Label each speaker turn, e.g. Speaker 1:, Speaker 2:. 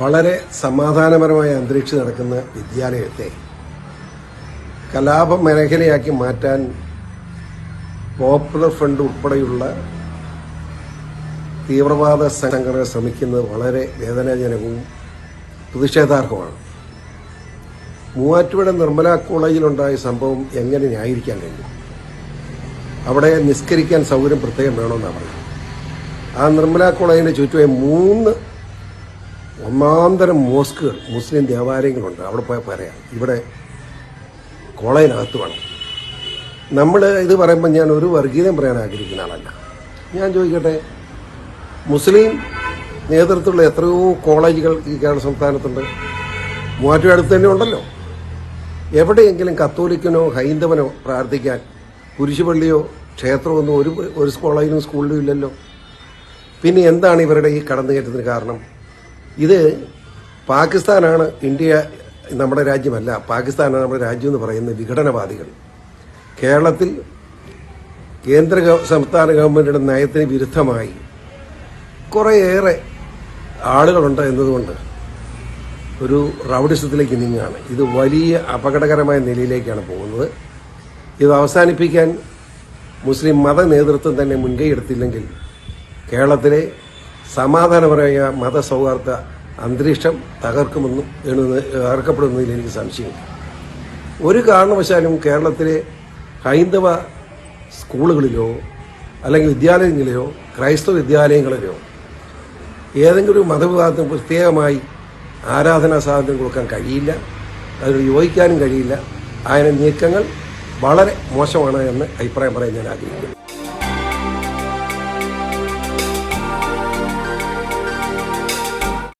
Speaker 1: വളരെ സമാധാനപരമായ അന്തരീക്ഷം നടക്കുന്ന വിദ്യാലയത്തെ കലാപ മേഖലയാക്കി മാറ്റാൻ പോപ്പുലർ ഫ്രണ്ട് ഉൾപ്പെടെയുള്ള തീവ്രവാദ സംഘടന ശ്രമിക്കുന്നത് വളരെ വേദനാജനകവും പ്രതിഷേധാർഹമാണ്. മൂവാറ്റുപുഴ നിർമ്മല കോളേജിലുണ്ടായ സംഭവം എങ്ങനെ ന്യായീകരിക്കാൻ കഴിയും? അവിടെ നിസ്കരിക്കാൻ സൗകര്യം പ്രത്യേകം വേണമെന്നാണ് പറയുന്നത്. ആ നിർമ്മല കോളേജിന്റെ ചുറ്റുമായി 3 ഒന്നാന്തരം മോസ്കുകൾ, മുസ്ലിം ദേവാലയങ്ങളുണ്ട്. അവിടെ പോയാൽ പറയാം. ഇവിടെ കോളേജിനകത്ത് വേണം. നമ്മൾ ഇത് പറയുമ്പോൾ ഞാൻ ഒരു വർഗീയതയും പറയാൻ ആഗ്രഹിക്കുന്ന ആളല്ല. ഞാൻ ചോദിക്കട്ടെ, മുസ്ലിം നേതൃത്വമുള്ള എത്രയോ കോളേജുകൾ ഈ കേരള സംസ്ഥാനത്തുണ്ട്. മൂവാറ്റുപുഴ അടുത്ത് തന്നെ ഉണ്ടല്ലോ. എവിടെയെങ്കിലും കത്തോലിക്കനോ ഹൈന്ദവനോ പ്രാർത്ഥിക്കാൻ കുരിശുപള്ളിയോ ക്ഷേത്രമൊന്നും ഒരു കോളേജിലും സ്കൂളിലും ഇല്ലല്ലോ. പിന്നെ എന്താണ് ഇവരുടെ ഈ കടന്നുകയറ്റത്തിന് കാരണം? ഇത് പാകിസ്ഥാനാണ് ഇന്ത്യ നമ്മുടെ രാജ്യമല്ല, പാകിസ്ഥാനാണ് നമ്മുടെ രാജ്യം എന്ന് പറയുന്ന വിഘടനവാദികൾ കേരളത്തിൽ കേന്ദ്ര സംസ്ഥാന ഗവൺമെന്റിന്റെ നയത്തിന് വിരുദ്ധമായി കുറേയേറെ ആളുകളുണ്ട് എന്നതുകൊണ്ട് ഒരു റൌഡിസത്തിലേക്ക് നീങ്ങുകയാണ്. ഇത് വലിയ അപകടകരമായ നിലയിലേക്കാണ് പോകുന്നത്. ഇത് അവസാനിപ്പിക്കാൻ മുസ്ലിം മത നേതൃത്വം തന്നെ മുൻകൈയെടുത്തില്ലെങ്കിൽ കേരളത്തിലെ സമാധാനപരമായ മതസൗഹാർദ്ദ അന്തരീക്ഷം തകർക്കപ്പെടുന്നതിൽ എനിക്ക് സംശയമില്ല. ഒരു കാരണവശാലും കേരളത്തിലെ ഹൈന്ദവ സ്കൂളുകളിലോ അല്ലെങ്കിൽ വിദ്യാലയങ്ങളിലോ ക്രൈസ്തവ വിദ്യാലയങ്ങളിലോ ഏതെങ്കിലും ഒരു മതവിഭാഗത്തിന് പ്രത്യേകമായി ആരാധനാ സ്വാതന്ത്ര്യം കൊടുക്കാൻ കഴിയില്ല. അതിനോട് യോജിക്കാനും കഴിയില്ല. അതിന് നീക്കങ്ങൾ വളരെ മോശമാണ് എന്ന് അഭിപ്രായം പറയാൻ ഞാൻ ആഗ്രഹിക്കുന്നു.